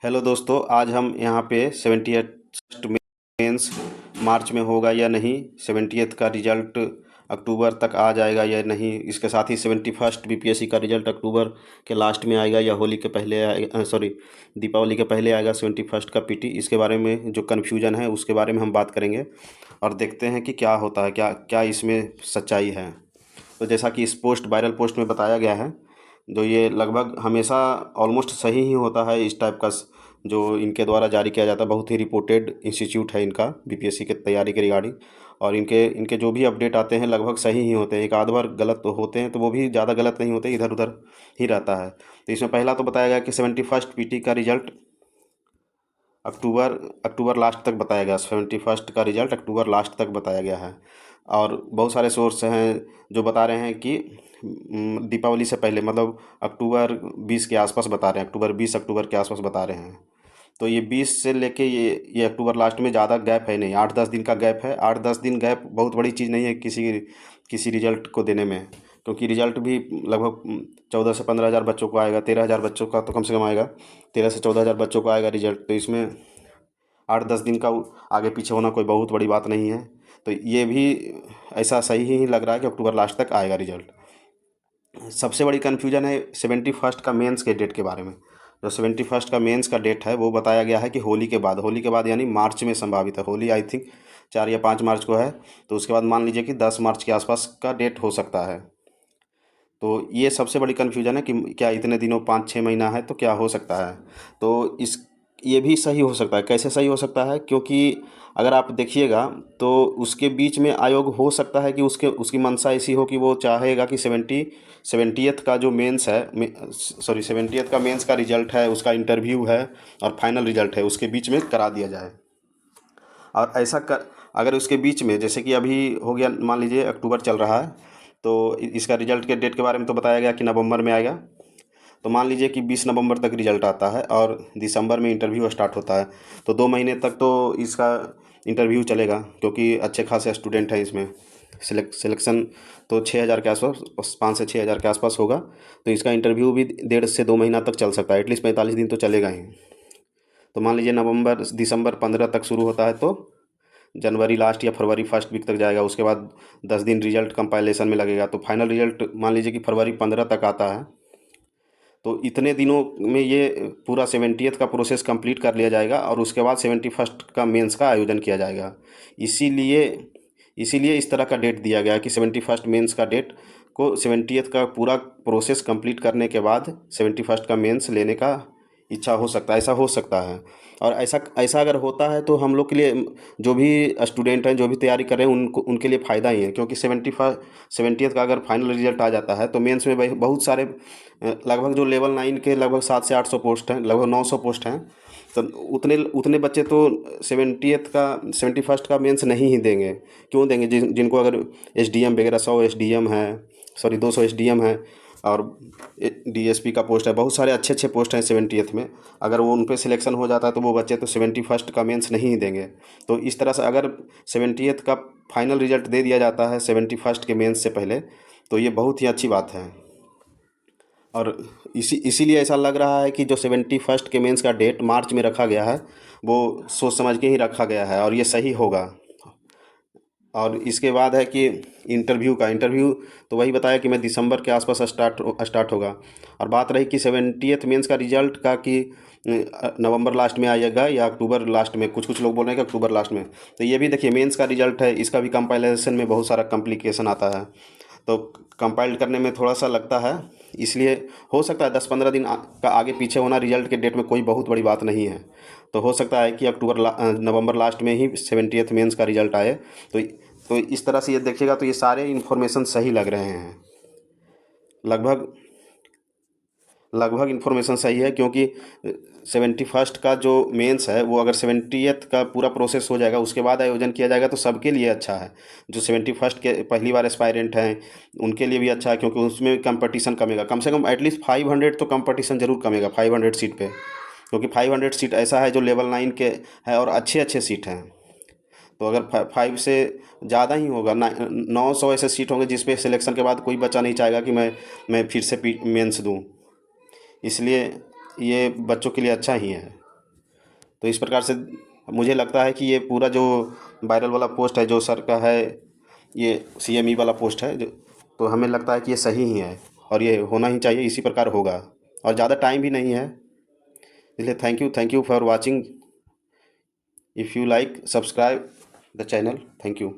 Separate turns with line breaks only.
Hello दोस्तों, आज हम यहाँ पे 78th मेंस मार्च में होगा या नहीं, 70th का रिजल्ट अक्टूबर तक आ जाएगा या नहीं, इसके साथ ही 71st बीपीएससी का रिजल्ट अक्टूबर के लास्ट में आएगा या होली के पहले आएगा, सॉरी दीपावली के पहले आएगा 71st का पीटी। इसके बारे में जो कन्फ्यूजन है उसके बारे में हम बात करेंगे और देखते हैं कि क्या होता है, क्या क्या इसमें सच्चाई है। तो जैसा कि इस वायरल पोस्ट में बताया गया है, जो ये लगभग हमेशा ऑलमोस्ट सही ही होता है इस टाइप का जो इनके द्वारा जारी किया जाता है। बहुत ही रिपोर्टेड इंस्टीट्यूट है इनका बीपीएससी की तैयारी के रिगार्डिंग, और इनके इनके जो भी अपडेट आते हैं लगभग सही ही होते हैं। एक आध बार गलत तो होते हैं, तो वो भी ज़्यादा गलत नहीं होते, इधर उधर ही रहता है। तो इसमें पहला तो बताया गया कि 71st पीटी का रिजल्ट अक्टूबर अक्टूबर लास्ट तक बताया गया। 71st का रिजल्ट अक्टूबर लास्ट तक बताया गया है, और बहुत सारे सोर्स हैं जो बता रहे हैं कि दीपावली से पहले, मतलब अक्टूबर 20 के आसपास बता रहे हैं, अक्टूबर 20 अक्टूबर के आसपास बता रहे हैं। तो ये 20 से लेके ये अक्टूबर लास्ट में ज़्यादा गैप है नहीं, 8-10 दिन का गैप है। 8-10 दिन गैप बहुत बड़ी चीज़ नहीं है किसी रिजल्ट को देने में, क्योंकि रिजल्ट भी लगभग 14 से 15 हज़ार बच्चों को आएगा, 13 हज़ार बच्चों का तो कम से कम आएगा, 13 से 14 हज़ार बच्चों को आएगा रिजल्ट। तो इसमें 8-10 दिन का आगे पीछे होना कोई बहुत बड़ी बात नहीं है। तो ये भी ऐसा सही ही लग रहा है कि अक्टूबर लास्ट तक आएगा रिजल्ट। सबसे बड़ी कन्फ्यूजन है 71st का मेंस के डेट के बारे में। जो 71st का मेंस का डेट है वो बताया गया है कि होली के बाद यानी मार्च में संभावित है। होली आई थिंक 4 या 5 मार्च को है, तो उसके बाद मान लीजिए कि 10 मार्च के आसपास का डेट हो सकता है। तो ये सबसे बड़ी कन्फ्यूजन है कि क्या इतने दिनों 5-6 महीना है तो क्या हो सकता है। तो इस ये भी सही हो सकता है। कैसे सही हो सकता है? क्योंकि अगर आप देखिएगा तो उसके बीच में आयोग हो सकता है कि उसकी मंशा ऐसी हो कि वो चाहेगा कि 70th का जो मेंस है, सॉरी 70th का मेंस का रिजल्ट है, उसका इंटरव्यू है और फाइनल रिजल्ट है, उसके बीच में करा दिया जाए। और अगर उसके बीच में, जैसे कि अभी हो गया, मान लीजिए अक्टूबर चल रहा है, तो इसका रिजल्ट के डेट के बारे में तो बताया गया कि नवंबर में आएगा। तो मान लीजिए कि 20 नवंबर तक रिजल्ट आता है और दिसंबर में इंटरव्यू स्टार्ट होता है, तो 2 महीने तक तो इसका इंटरव्यू चलेगा, क्योंकि अच्छे खासे स्टूडेंट हैं इसमें। सिलेक्शन तो 6 हज़ार के आसपास, 5 से 6 हज़ार के आसपास होगा। तो इसका इंटरव्यू भी 1.5 से 2 महीना तक चल सकता है, एटलीस्ट 45 दिन तो चलेगा ही। तो मान लीजिए नवंबर दिसंबर 15 तक शुरू होता है, तो जनवरी लास्ट या फरवरी फर्स्ट वीक तक जाएगा। उसके बाद 10 दिन रिजल्ट कंपाइलेशन में लगेगा, तो फाइनल रिजल्ट मान लीजिए कि फरवरी 15 तक आता है। तो इतने दिनों में ये पूरा 70th का प्रोसेस कंप्लीट कर लिया जाएगा और उसके बाद 71st का मेंस का आयोजन किया जाएगा। इसीलिए इसीलिए इस तरह का डेट दिया गया है कि 71st मेंस का डेट को 70th का पूरा प्रोसेस कंप्लीट करने के बाद 71st का मेंस लेने का इच्छा हो सकता है, ऐसा हो सकता है। और ऐसा ऐसा अगर होता है तो हम लोग के लिए, जो भी स्टूडेंट हैं, जो भी तैयारी कर रहे हैं, उनको उनके लिए फ़ायदा ही है, क्योंकि 70th का अगर फाइनल रिजल्ट आ जाता है तो मेंस में बहुत सारे लगभग जो लेवल 9 के लगभग 700 से 800 पोस्ट हैं, लगभग 900 पोस्ट हैं। तो उतने उतने बच्चे तो 71st का मेंस नहीं ही देंगे। क्यों देंगे? जिनको अगर एसडीएम वगैरह 100 एसडीएम है, सॉरी 200 एसडीएम है, और डीएसपी का पोस्ट है, बहुत सारे अच्छे अच्छे पोस्ट हैं 70th में। अगर वो उन पे सिलेक्शन हो जाता है तो वो बच्चे तो 71st का मेंस नहीं ही देंगे। तो इस तरह से अगर 70th का फाइनल रिजल्ट दे दिया जाता है 71st के मेंस से पहले, तो ये बहुत ही अच्छी बात है। और इसीलिए ऐसा लग रहा है कि जो 71st के मेंस का डेट मार्च में रखा गया है, वो सोच समझ के ही रखा गया है और ये सही होगा। और इसके बाद है कि इंटरव्यू तो वही बताया कि मैं दिसंबर के आसपास स्टार्ट होगा। और बात रही कि 70th मेंस का रिजल्ट का कि नवंबर लास्ट में आएगा या अक्टूबर लास्ट में, कुछ कुछ लोग बोल रहे हैं कि अक्टूबर लास्ट में। तो ये भी देखिए, मेंस का रिजल्ट है, इसका भी कंपाइलेशन में बहुत सारा कॉम्प्लिकेशन आता है, तो कंपाइल करने में थोड़ा सा लगता है। इसलिए हो सकता है 10-15 दिन का आगे पीछे होना रिजल्ट के डेट में कोई बहुत बड़ी बात नहीं है। तो हो सकता है कि नवंबर लास्ट में ही 70th मेंस का रिजल्ट आए। तो तो इस तरह से ये देखिएगा तो ये सारे इन्फॉर्मेशन सही लग रहे हैं। लगभग लगभग इन्फॉर्मेशन सही है, क्योंकि 71st का जो मेंस है वो अगर 70th का पूरा प्रोसेस हो जाएगा उसके बाद आयोजन किया जाएगा तो सबके लिए अच्छा है। जो 71st के पहली बार एस्पायरेंट हैं उनके लिए भी अच्छा है, क्योंकि उसमें कंपटीशन कमेगा, कम से कम एटलीस्ट 500 तो कंपटीशन ज़रूर कमेगा 500 सीट पे। क्योंकि 500 सीट ऐसा है जो लेवल 9 के है और अच्छे अच्छे सीट हैं। तो अगर 5 से ज़्यादा ही होगा, 900 ऐसे सीट होंगे जिस पे सिलेक्शन के बाद कोई बच्चा नहीं चाहेगा कि मैं फिर से मेंस दूँ। इसलिए ये बच्चों के लिए अच्छा ही है। तो इस प्रकार से मुझे लगता है कि ये पूरा जो वायरल वाला पोस्ट है जो सर का है, ये CME वाला पोस्ट है जो, तो हमें लगता है कि ये सही ही है और ये होना ही चाहिए, इसी प्रकार होगा। और ज़्यादा टाइम भी नहीं है, इसलिए thank you for watching. If you like, subscribe the channel. Thank you.